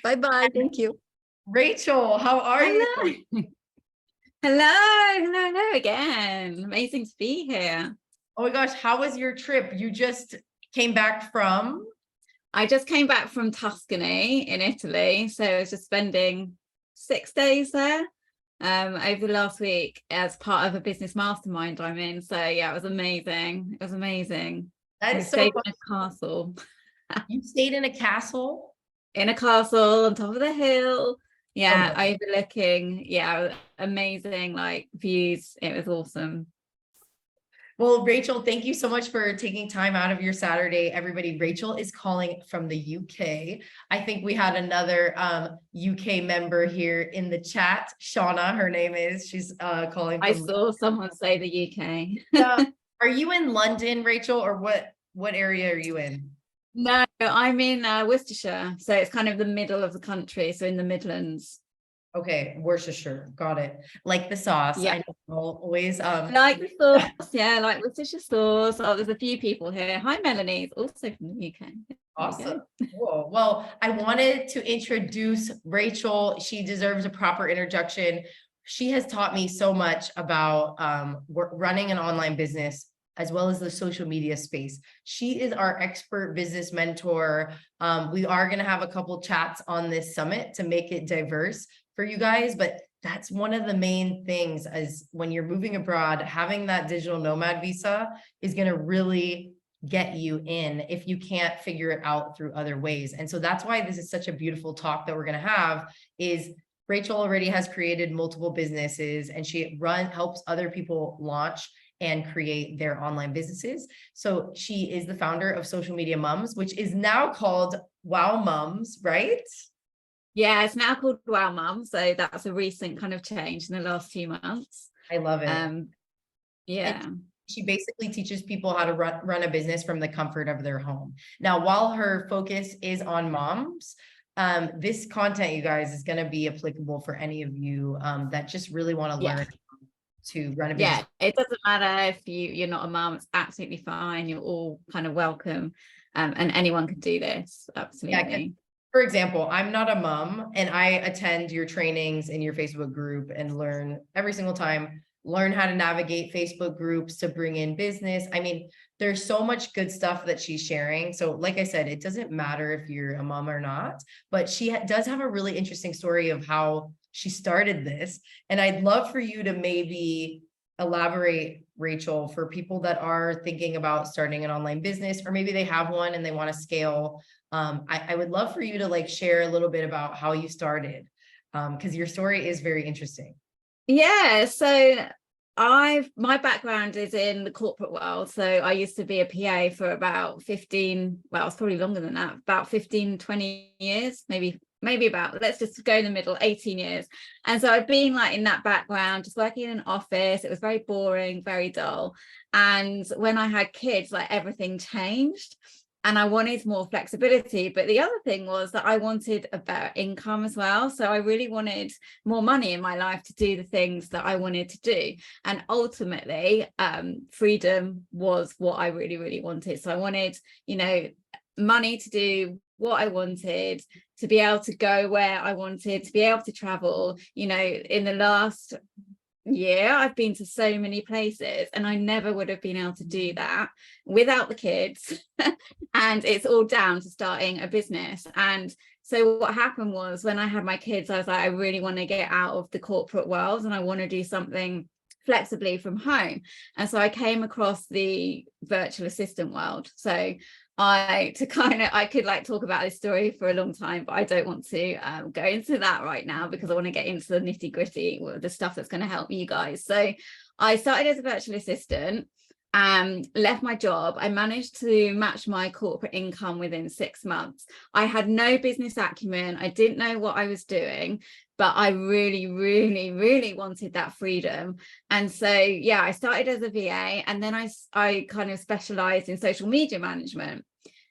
Bye-bye. Thank you. Rachel, how are you? Hello again. Amazing to be here. Oh my gosh, how was your trip? You just came back from? I just came back from Tuscany in Italy. So I was just spending 6 days there over the last week as part of a business mastermind I'm in. So yeah, it was amazing. It was amazing. That We is so stayed fun. in a castle. You stayed in a castle? In a castle on top of the hill. Yeah, Oh, overlooking, amazing like views. It was awesome. well, Rachel, thank you so much for taking time out of your Saturday. Everybody, Rachel is calling from the UK. I think we had another UK member here in the chat. Shauna, her name is. She's calling from. I saw someone say the UK. Yeah. Are you in London, Rachel, or what area are you in? No, I'm in Worcestershire. So it's kind of the middle of the country. So in the Midlands. Okay, Worcestershire. Got it. Like the sauce. Yeah. I know always like the sauce, yeah, like Worcestershire sauce. Oh, there's a few people here. Hi, Melanie, is also from the UK. Awesome. Cool. Well, I wanted to introduce Rachel. She deserves a proper introduction. She has taught me so much about running an online business as well as the social media space. She is our expert business mentor. We are going to have a couple chats on this summit to make it diverse for you guys, but that's one of the main things is when you're moving abroad, having that digital nomad visa is going to really get you in if you can't figure it out through other ways. And so that's why this is such a beautiful talk that we're going to have is Rachel already has created multiple businesses and she helps other people launch and create their online businesses. So she is the founder of Social Media Mums, which is now called Wow Mums, right? Yeah, it's now called Wow Mum. So that's a recent kind of change in the last few months. I love it. Yeah. And she basically teaches people how to run a business from the comfort of their home. Now, while her focus is on moms, this content, you guys, is going to be applicable for any of you that just really want to learn to run a business. Yeah, it doesn't matter if you're not a mom, it's absolutely fine. You're all kind of welcome. And anyone can do this. Absolutely. Yeah, for example, I'm not a mom and I attend your trainings in your Facebook group and learn every single time, learn how to navigate Facebook groups to bring in business. I mean, there's so much good stuff that she's sharing. So like I said, it doesn't matter if you're a mom or not, but she does have a really interesting story of how she started this. And I'd love for you to maybe elaborate, Rachel, for people that are thinking about starting an online business, or maybe they have one and they want to scale. I would love for you to like share a little bit about how you started, because your story is very interesting. Yeah, so my background is in the corporate world. So I used to be a PA for about 15, well, it's probably longer than that, about 15, 20 years, maybe about, let's just go in the middle, 18 years. And so I've been like in that background, just working in an office. It was very boring, very dull. And when I had kids, like everything changed. And I wanted more flexibility. But the other thing was that I wanted a better income as well. So I really wanted more money in my life to do the things that I wanted to do. And ultimately, freedom was what I really, really wanted. So I wanted, money to do what I wanted, to be able to go where I wanted, to be able to travel. In the last year, I've been to so many places and I never would have been able to do that without the kids. And it's all down to starting a business. And so what happened was when I had my kids, I was like, I really want to get out of the corporate world and I want to do something flexibly from home. And so I came across the virtual assistant world. So I could like talk about this story for a long time, but I don't want to go into that right now because I want to get into the nitty gritty, the stuff that's going to help you guys. So I started as a virtual assistant, left my job. I managed to match my corporate income within 6 months. I had no business acumen. I didn't know what I was doing, but I really, really, really wanted that freedom. And so, yeah, I started as a VA and then I kind of specialized in social media management.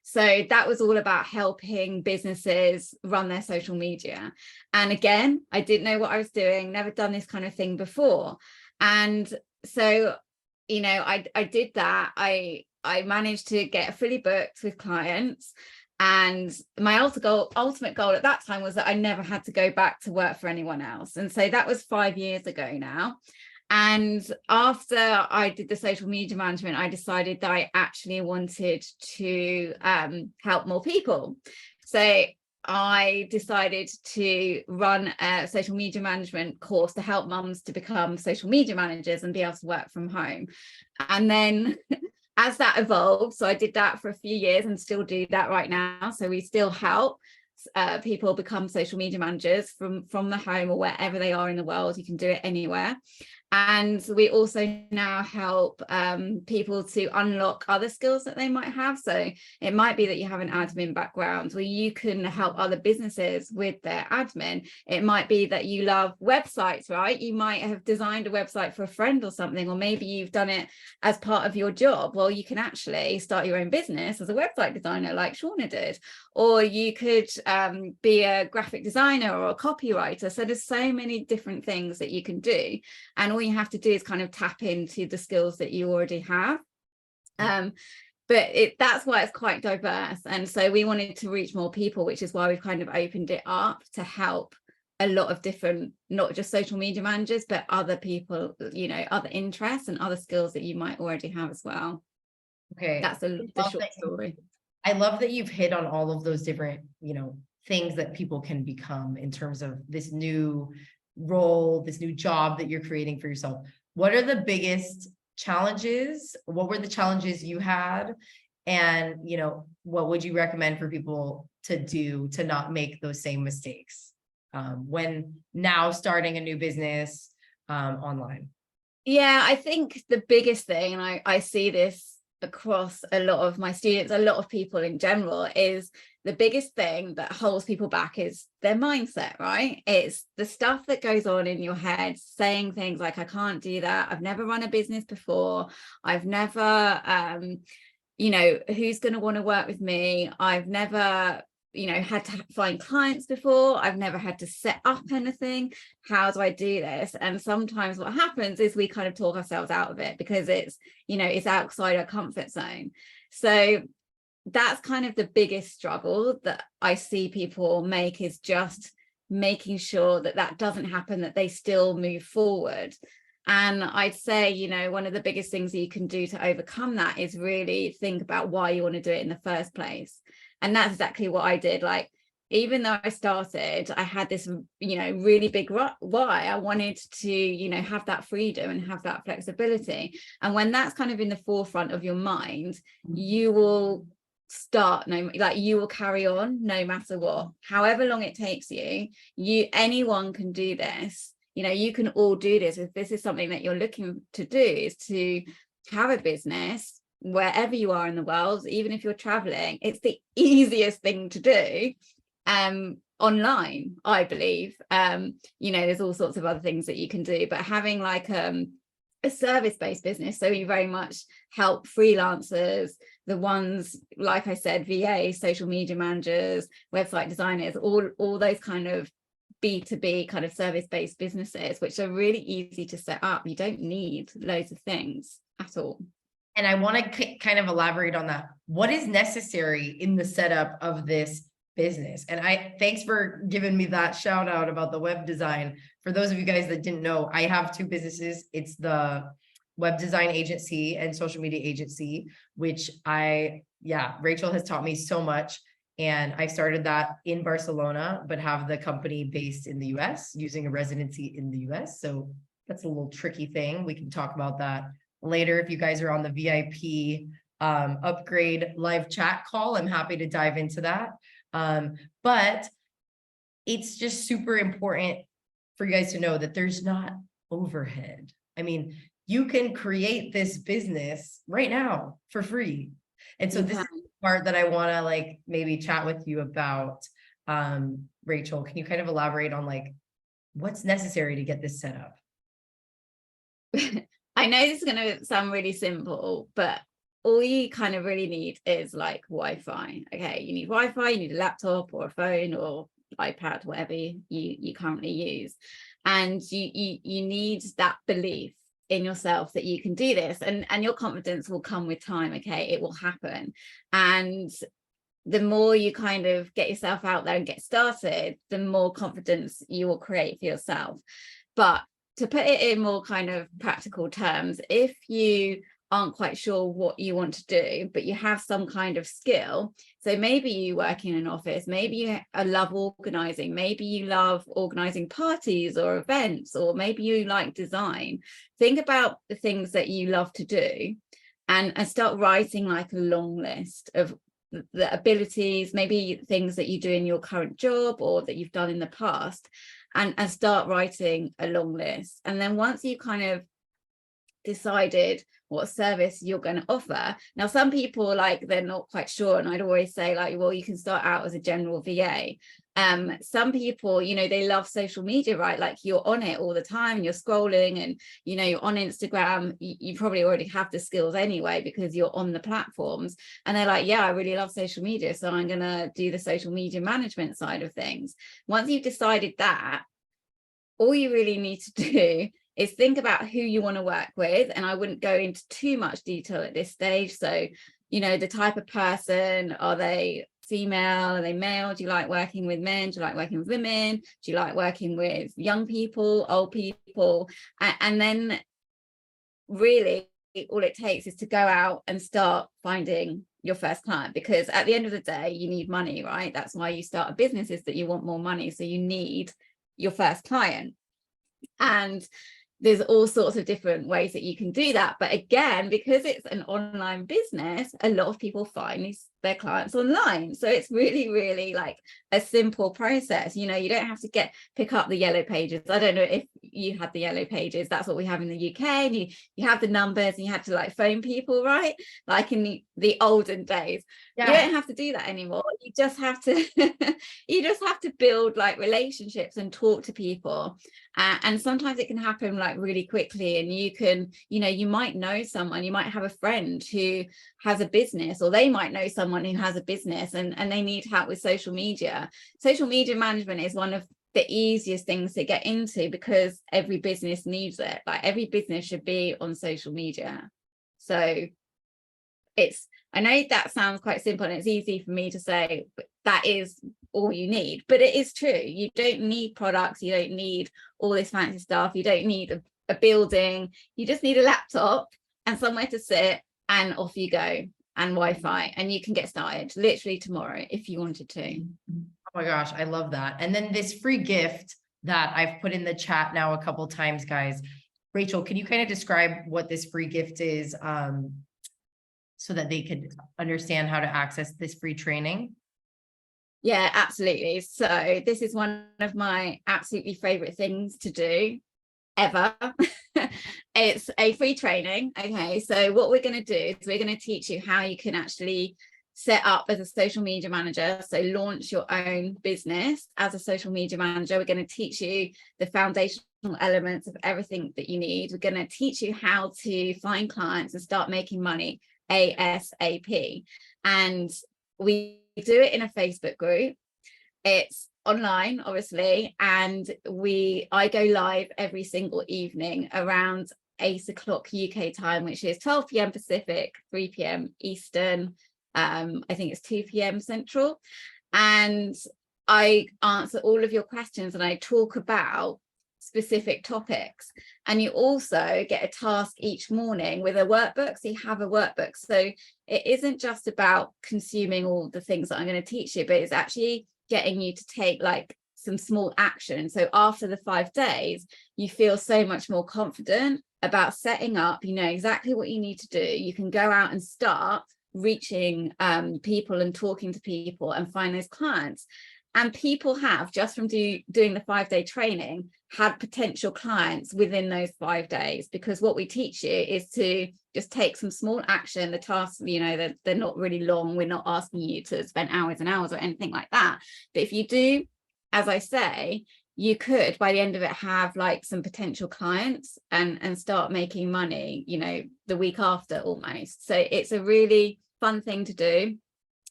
So that was all about helping businesses run their social media. And again, I didn't know what I was doing, never done this kind of thing before. And so, I did that. I managed to get fully booked with clients. And my ultimate goal at that time was that I never had to go back to work for anyone else. And so that was 5 years ago now. And after I did the social media management, I decided that I actually wanted to help more people. So I decided to run a social media management course to help mums to become social media managers and be able to work from home. And then as that evolved, so I did that for a few years and still do that right now. So we still help people become social media managers from the home or wherever they are in the world. You can do it anywhere. And we also now help people to unlock other skills that they might have. So it might be that you have an admin background where you can help other businesses with their admin. It might be that you love websites, right? You might have designed a website for a friend or something, or maybe you've done it as part of your job. Well, you can actually start your own business as a website designer like Shauna did. Or you could be a graphic designer or a copywriter. So there's so many different things that you can do. And all you have to do is kind of tap into the skills that you already have. But that's why it's quite diverse. And so we wanted to reach more people, which is why we've kind of opened it up to help a lot of different, not just social media managers, but other people, you know, other interests and other skills that you might already have as well. Okay. That's the short story. I love that you've hit on all of those different, you know, things that people can become in terms of this new role, this new job that you're creating for yourself. What are the biggest challenges? What were the challenges you had? And, you know, what would you recommend for people to do to not make those same mistakes when now starting a new business online? Yeah, I think the biggest thing, and I see this across a lot of my students, a lot of people in general, is the biggest thing that holds people back is their mindset, right? It's the stuff that goes on in your head, saying things like, I can't do that. I've never run a business before. I've never, you know, who's going to want to work with me? I've never, you know, had to find clients before. I've never had to set up anything. How do I do this? And sometimes what happens is we kind of talk ourselves out of it because it's, you know, it's outside our comfort zone. So that's kind of the biggest struggle that I see people make, is just making sure that that doesn't happen, that they still move forward. And I'd say, you know, one of the biggest things that you can do to overcome that is really think about why you want to do it in the first place. And that's exactly what I did. Like, even though I started, I had this, you know, really big why. I wanted to, you know, have that freedom and have that flexibility. And when that's kind of in the forefront of your mind, you will start, you will carry on no matter what, however long it takes you. Anyone can do this. You know, you can all do this. If this is something that you're looking to do, is to have a business wherever you are in the world, even if you're traveling, it's the easiest thing to do online, I believe. You know, there's all sorts of other things that you can do, but having like a service-based business, so you very much help freelancers, the ones, like I said, VA, social media managers, website designers, all those kind of B2B kind of service-based businesses, which are really easy to set up. You don't need loads of things at all. And I want to kind of elaborate on that. What is necessary in the setup of this business? And thanks for giving me that shout out about the web design. For those of you guys that didn't know, I have two businesses. It's the web design agency and social media agency, which Rachel has taught me so much. And I started that in Barcelona, but have the company based in the US, using a residency in the US. So that's a little tricky thing. We can talk about that later. If you guys are on the VIP upgrade live chat call, I'm happy to dive into that. But it's just super important for you guys to know that there's not overhead. I mean, you can create this business right now for free. And so this is the part that I want to like maybe chat with you about. Rachel, can you kind of elaborate on like what's necessary to get this set up? I know this is going to sound really simple, but all you kind of really need is like Wi-Fi. Okay, you need Wi-Fi, you need a laptop or a phone or iPad, whatever you currently use. And you need that belief in yourself that you can do this, and your confidence will come with time. Okay, it will happen. And the more you kind of get yourself out there and get started, the more confidence you will create for yourself. But to put it in more kind of practical terms, if you aren't quite sure what you want to do, but you have some kind of skill, so maybe you work in an office, maybe you love organizing, maybe you love organizing parties or events, or maybe you like design. Think about the things that you love to do and start writing like a long list of the abilities, maybe things that you do in your current job or that you've done in the past, and start writing a long list. And then once you kind of decided what service you're going to offer, now some people, like, they're not quite sure, and I'd always say, like, well, you can start out as a general VA. Some people, you know, they love social media, right? Like, you're on it all the time, you're scrolling, and you know, you're on Instagram, you probably already have the skills anyway because you're on the platforms, and they're like, yeah, I really love social media, so I'm gonna do the social media management side of things. Once you've decided that, all you really need to do is think about who you want to work with. And I wouldn't go into too much detail at this stage. So, you know, the type of person, are they female, are they male? Do you like working with men? Do you like working with women? Do you like working with young people, old people? And then really all it takes is to go out and start finding your first client, because at the end of the day, you need money, right? That's why you start a business, is that you want more money. So you need your first client. And there's all sorts of different ways that you can do that. But again, because it's an online business, a lot of people find their clients online. So it's really, really like a simple process. You know, you don't have to pick up the yellow pages. I don't know if you had the yellow pages. That's what we have in the UK. And you have the numbers and you had to like phone people, right? Like in the olden days. Yeah. You don't have to do that anymore. You just have to you just have to build like relationships and talk to people. And sometimes it can happen like really quickly, and you can, you know, you might know someone, you might have a friend who has a business, or they might know someone who has a business and they need help with social media. Social media management is one of the easiest things to get into because every business needs it. Like, every business should be on social media. So I know that sounds quite simple and it's easy for me to say, but that is all you need. But it is true. You don't need products. You don't need all this fancy stuff. You don't need a building. You just need a laptop and somewhere to sit, and off you go, and Wi-Fi, and you can get started literally tomorrow if you wanted to. Oh my gosh, I love that. And then this free gift that I've put in the chat now a couple times, guys. Rachel, can you kind of describe what this free gift is, so that they could understand how to access this free training? Yeah, absolutely. So this is one of my absolutely favorite things to do ever. It's a free training. Okay, so what we're going to do is we're going to teach you how you can actually set up as a social media manager. So launch your own business as a social media manager. We're going to teach you the foundational elements of everything that you need. We're going to teach you how to find clients and start making money ASAP. And we do it in a Facebook group. It's online, obviously, and I go live every single evening around 8 o'clock UK time, which is 12 p.m. Pacific, 3 p.m. Eastern. I think it's 2 p.m. Central. And I answer all of your questions and I talk about specific topics. And you also get a task each morning with a workbook. So you have a workbook. So it isn't just about consuming all the things that I'm going to teach you, but it's actually getting you to take like some small action. So after the 5 days, you feel so much more confident about setting up, you know exactly what you need to do. You can go out and start reaching people and talking to people and find those clients. And people have, just from doing the 5-day training, had potential clients within those 5 days, because what we teach you is to just take some small action. The tasks, you know, they're not really long. We're not asking you to spend hours and hours or anything like that. But if you do, as I say, you could, by the end of it, have like some potential clients and start making money, you know, the week after almost. So it's a really fun thing to do.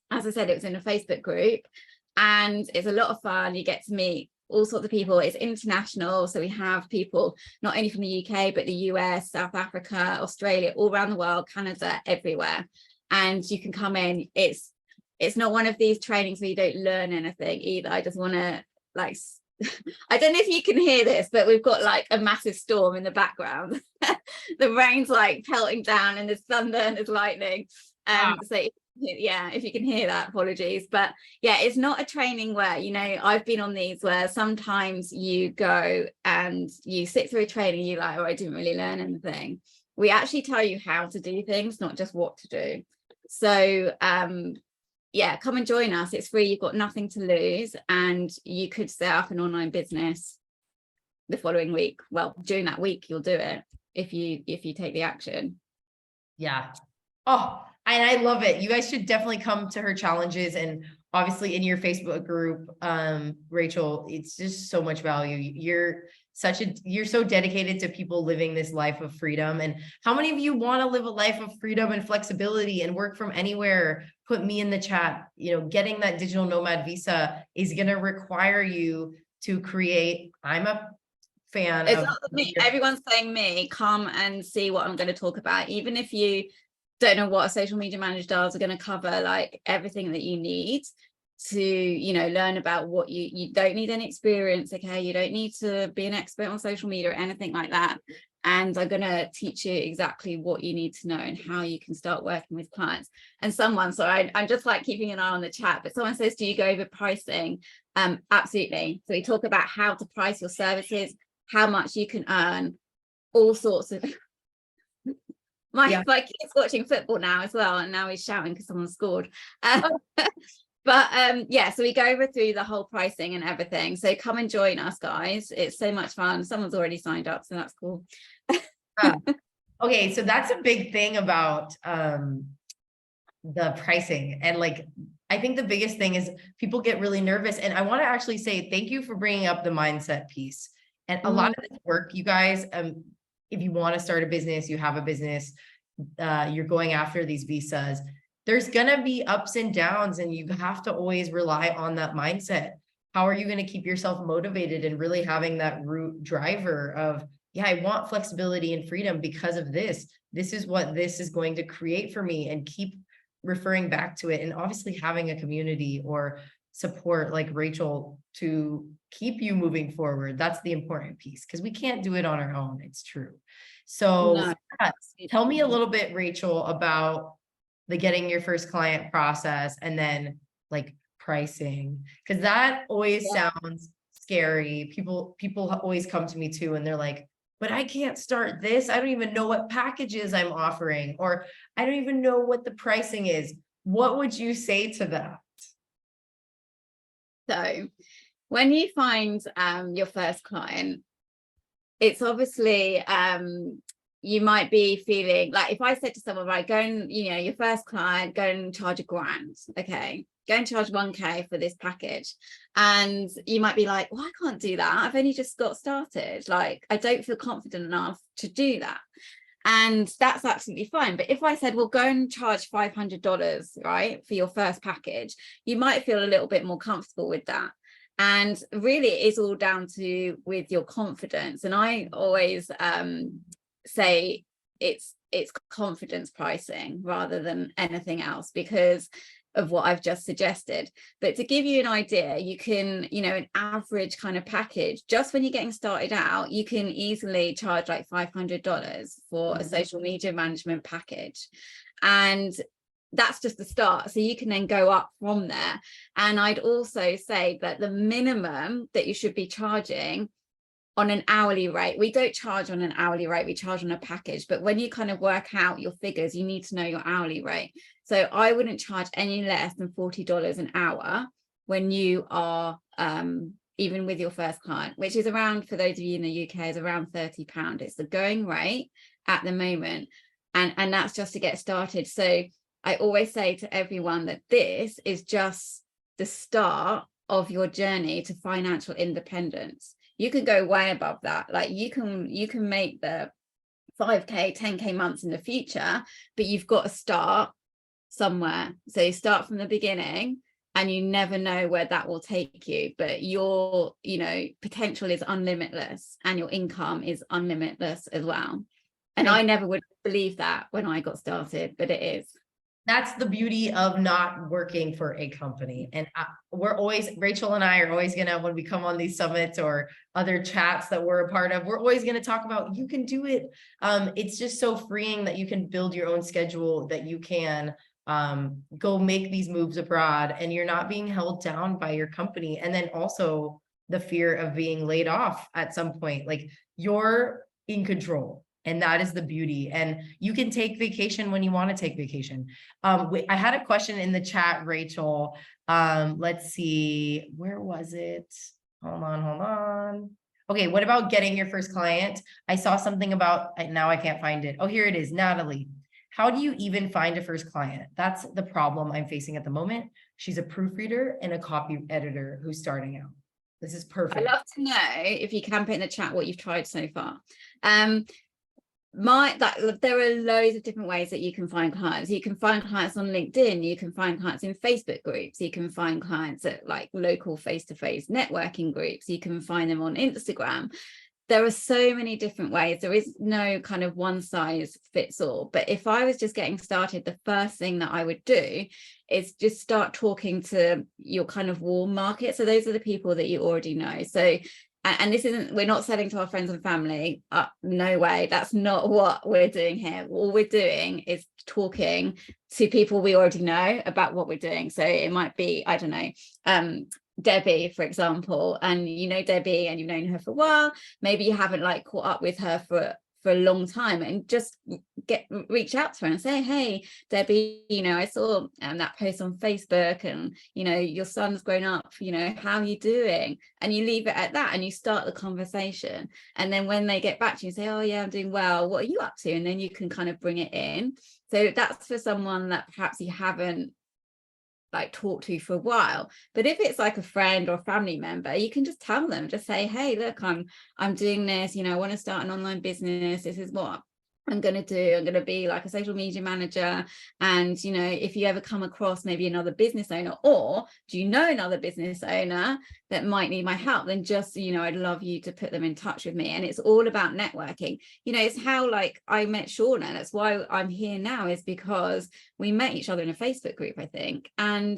As I said, it was in a Facebook group and it's a lot of fun. You get to meet all sorts of people. It's international. So we have people not only from the UK, but the US, South Africa, Australia, all around the world, Canada, everywhere. And you can come in. It's it's not one of these trainings where you don't learn anything either. I just want to like, I don't know if you can hear this, but we've got like a massive storm in the background. The rain's like pelting down and there's thunder and there's lightning. So yeah, if you can hear that, apologies. But yeah, it's not a training where, you know, I've been on these where sometimes you go and you sit through a training, you're like, oh, I didn't really learn anything. We actually tell you how to do things, not just what to do. So yeah, come and join us. It's free. You've got nothing to lose, and you could set up an online business the following week. Well, during that week, you'll do it if you take the action. Yeah. Oh, and I love it. You guys should definitely come to her challenges, and obviously in your Facebook group, Rachel, it's just so much value. You're so dedicated to people living this life of freedom. And how many of you want to live a life of freedom and flexibility and work from anywhere? Put me in the chat. You know, getting that digital nomad visa is going to require you to create. I'm a fan It's of not me. Everyone's saying me, come and see what I'm going to talk about. Even if you don't know what a social media manager does, we're going to cover like everything that you need to, you know, learn about what you don't need any experience. Okay, you don't need to be an expert on social media or anything like that. And I'm going to teach you exactly what you need to know and how you can start working with clients. And someone, so I'm just like keeping an eye on the chat, but someone says, do you go over pricing? Absolutely. So we talk about how to price your services, how much you can earn, all sorts of my kid's watching football now as well, and now he's shouting because someone scored. But yeah, so we go over through the whole pricing and everything. So come and join us, guys. It's so much fun. Someone's already signed up, so that's cool. Okay, so that's a big thing about the pricing. And like, I think the biggest thing is people get really nervous. And I want to actually say thank you for bringing up the mindset piece. And a lot of this work, you guys, if you want to start a business, you have a business, you're going after these visas, there's going to be ups and downs, and you have to always rely on that mindset. How are you going to keep yourself motivated and really having that root driver of, yeah, I want flexibility and freedom because of this. This is what this is going to create for me, and keep referring back to it. And obviously having a community or support like Rachel to keep you moving forward. That's the important piece, because we can't do it on our own. It's true. So tell me a little bit, Rachel, about the getting your first client process, and then like pricing, because that always sounds scary. People always come to me too, and they're like, but I can't start this. I don't even know what packages I'm offering, or I don't even know what the pricing is. What would you say to that? So when you find your first client, it's obviously you might be feeling like, if I said to someone, right, go and, you know, your first client, go and charge £1,000. Okay, go and charge 1K for this package. And you might be like, well, I can't do that. I've only just got started. Like, I don't feel confident enough to do that. And that's absolutely fine. But if I said, well, go and charge $500, right, for your first package, you might feel a little bit more comfortable with that. And really, it is all down to with your confidence. And I always say it's confidence pricing rather than anything else, because of what I've just suggested. But to give you an idea, you can, you know, an average kind of package, just when you're getting started out, you can easily charge like $500 for a social media management package. And that's just the start. So you can then go up from there. And I'd also say that the minimum that you should be charging on an hourly rate, we don't charge on an hourly rate, we charge on a package. But when you kind of work out your figures, you need to know your hourly rate. So I wouldn't charge any less than $40 an hour when you are even with your first client, which is around, for those of you in the UK, is around £30. It's the going rate at the moment. And that's just to get started. So I always say to everyone that this is just the start of your journey to financial independence. You can go way above that. Like you can make the 5K, 10K months in the future, but you've got to start somewhere. So you start from the beginning, and you never know where that will take you. But your, you know, potential is unlimitless, and your income is unlimitless as well. And I never would believe that when I got started, but it is. That's the beauty of not working for a company. And Rachel and I are always gonna, when we come on these summits or other chats that we're a part of, we're always gonna talk about, you can do it. It's just so freeing that you can build your own schedule, that you can go make these moves abroad, and you're not being held down by your company. And then also the fear of being laid off at some point, like you're in control. And that is the beauty. And you can take vacation when you want to take vacation. I had a question in the chat, Rachel. Let's see, where was it? Hold on. Okay, what about getting your first client? I saw something about, now I can't find it. Oh, here it is, Natalie. How do you even find a first client? That's the problem I'm facing at the moment. She's a proofreader and a copy editor who's starting out. This is perfect. I'd love to know if you can put in the chat what you've tried so far. There are loads of different ways that you can find clients. You can find clients on LinkedIn, you can find clients in Facebook groups, you can find clients at like local face-to-face networking groups, you can find them on Instagram. There are so many different ways. There is no kind of one size fits all. But if I was just getting started, the first thing that I would do is just start talking to your kind of warm market. So those are the people that you already know. So, and this isn't, we're not selling to our friends and family. No way. That's not what we're doing here. All we're doing is talking to people we already know about what we're doing. So it might be, I don't know, Debbie, for example, and you know Debbie and you've known her for a while. Maybe you haven't like caught up with her for a long time, and just reach out to her and say, hey Debbie, you know, I saw that post on Facebook, and you know, your son's grown up, you know, how are you doing? And you leave it at that, and you start the conversation. And then when they get back to you, say, oh yeah, I'm doing well, what are you up to? And then you can kind of bring it in. So that's for someone that perhaps you haven't like talk to for a while. But if it's like a friend or family member, you can just tell them, just say, hey, look, I'm doing this, you know, I want to start an online business, this is what I'm going to do. I'm going to be like a social media manager. And, you know, if you ever come across maybe another business owner, or do you know another business owner that might need my help, then just, you know, I'd love you to put them in touch with me. And it's all about networking. You know, it's how like I met Shauna. That's why I'm here now, is because we met each other in a Facebook group, I think. And,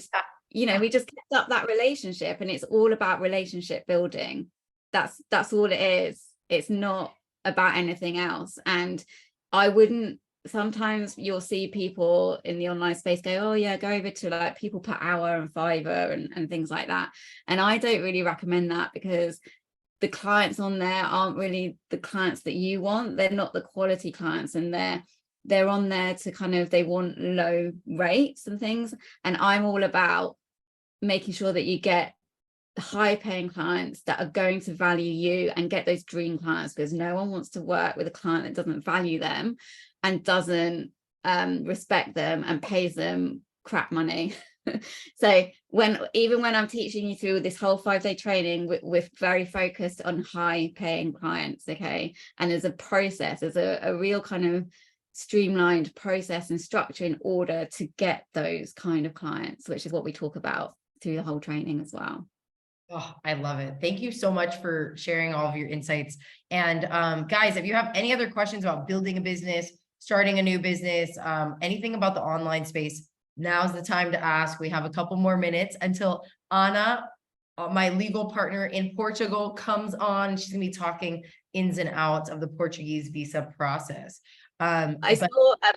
you know, we just kept up that relationship, and it's all about relationship building. That's all it is. It's not about anything else. And I wouldn't, sometimes you'll see people in the online space go, oh yeah, go over to like People Per Hour and Fiverr and things like that. And I don't really recommend that, because the clients on there aren't really the clients that you want. They're not the quality clients, and they're on there to kind of, they want low rates and things. And I'm all about making sure that you get high paying clients that are going to value you, and get those dream clients, because no one wants to work with a client that doesn't value them and doesn't respect them and pays them crap money. So even when I'm teaching you through this whole 5-day training, we're very focused on high paying clients. Okay. And there's a process, there's a real kind of streamlined process and structure in order to get those kind of clients, which is what we talk about through the whole training as well. Oh, I love it. Thank you so much for sharing all of your insights. And guys, if you have any other questions about building a business, starting a new business, anything about the online space, now's the time to ask. We have a couple more minutes until Anna, my legal partner in Portugal, comes on. She's gonna be talking ins and outs of the Portuguese visa process. I saw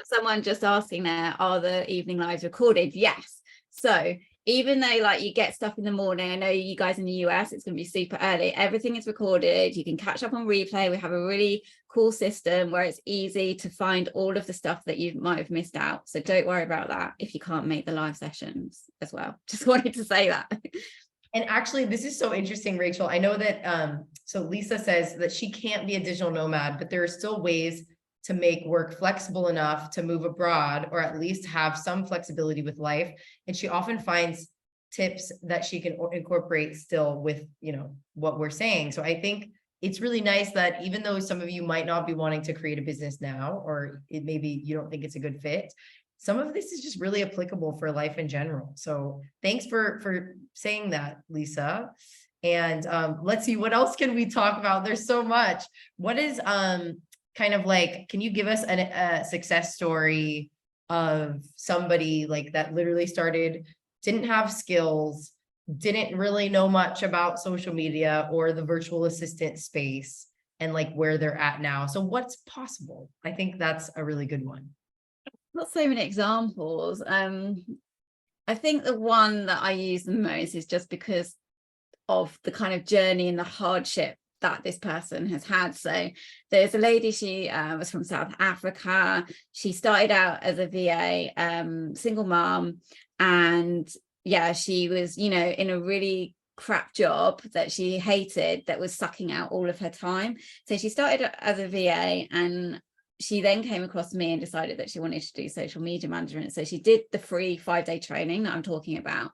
someone just asking there, are the evening lives recorded? Yes. So even though like you get stuff in the morning, I know you guys in the US, it's going to be super early, everything is recorded. You can catch up on replay. We have a really cool system where it's easy to find all of the stuff that you might have missed out. So don't worry about that if you can't make the live sessions as well. Just wanted to say that. And actually, this is so interesting, Rachel. I know that, so Lisa says that she can't be a digital nomad, but there are still ways to make work flexible enough to move abroad, or at least have some flexibility with life. And she often finds tips that she can incorporate still with, you know, what we're saying. So I think it's really nice that even though some of you might not be wanting to create a business now, or maybe you don't think it's a good fit, some of this is just really applicable for life in general. So thanks for saying that, Lisa. And let's see, what else can we talk about? There's so much. What is kind of like, can you give us a success story of somebody like that literally didn't have skills, didn't really know much about social media or the virtual assistant space, and like where they're at now. So what's possible? I think that's a really good one. Not so many examples. I think the one that I use the most is just because of the kind of journey and the hardship that this person has had. So there's a lady, she was from South Africa. She started out as a VA, single mom, and yeah, she was, you know, in a really crap job that she hated, that was sucking out all of her time. So she started as a VA, and she then came across me and decided that she wanted to do social media management. So she did the free 5-day training that I'm talking about.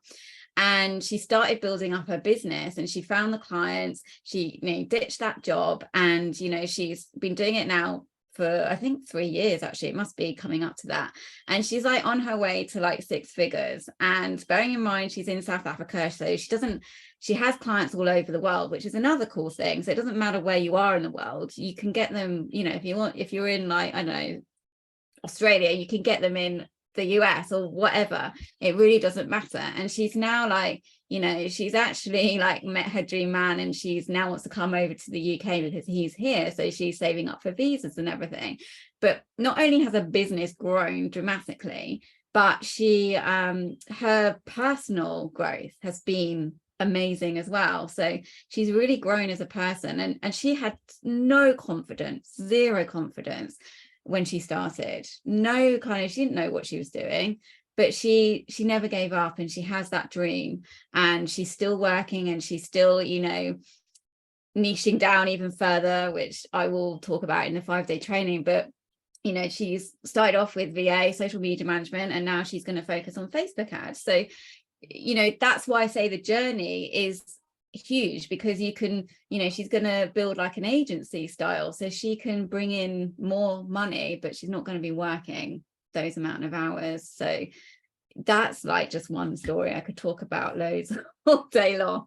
And she started building up her business, and she found the clients. She, you know, ditched that job, and, you know, she's been doing it now for, I think, 3 years, actually. It must be coming up to that. And she's like on her way to like 6 figures. And bearing in mind, she's in South Africa, so she has clients all over the world, which is another cool thing. So it doesn't matter where you are in the world, you can get them, you know, if you're in like, I don't know, Australia, you can get them in the US or whatever. It really doesn't matter. And she's now like, you know, she's actually like met her dream man, and she's now wants to come over to the UK because he's here. So she's saving up for visas and everything. But not only has her business grown dramatically, but she her personal growth has been amazing as well. So she's really grown as a person, and she had no confidence, zero confidence when she started. No, kind of, she didn't know what she was doing, but she never gave up, and she has that dream, and she's still working, and she's still, you know, niching down even further, which I will talk about in the 5-day training. But, you know, she's started off with VA, social media management, and now she's going to focus on Facebook ads. So, you know, that's why I say the journey is huge, because you can, you know, she's going to build like an agency style, so she can bring in more money, but she's not going to be working those amount of hours. So that's like just one story. I could talk about loads all day long.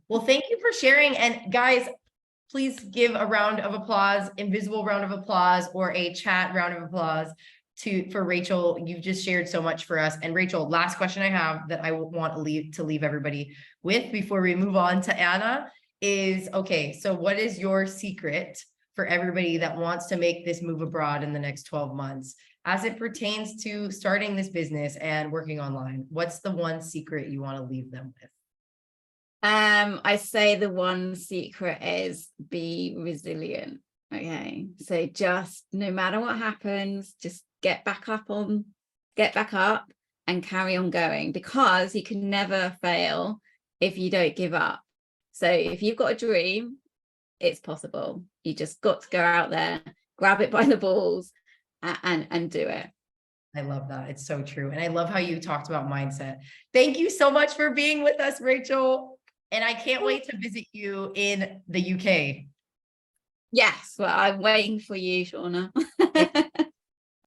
Well, thank you for sharing. And guys, please give a round of applause, invisible round of applause, or a chat round of applause for Rachel. You've just shared so much for us. And Rachel, last question I have that I want to leave everybody with before we move on to Anna is, okay, so what is your secret for everybody that wants to make this move abroad in the next 12 months as it pertains to starting this business and working online? What's the one secret you want to leave them with? I say the one secret is be resilient. Okay, so just no matter what happens, just get back up and carry on going, because you can never fail if you don't give up. So if you've got a dream, it's possible. You just got to go out there, grab it by the balls, and do it. I love that. It's so true. And I love how you talked about mindset. Thank you so much for being with us, Rachel. And I can't wait to visit you in the UK. Yes, well, I'm waiting for you, Shauna.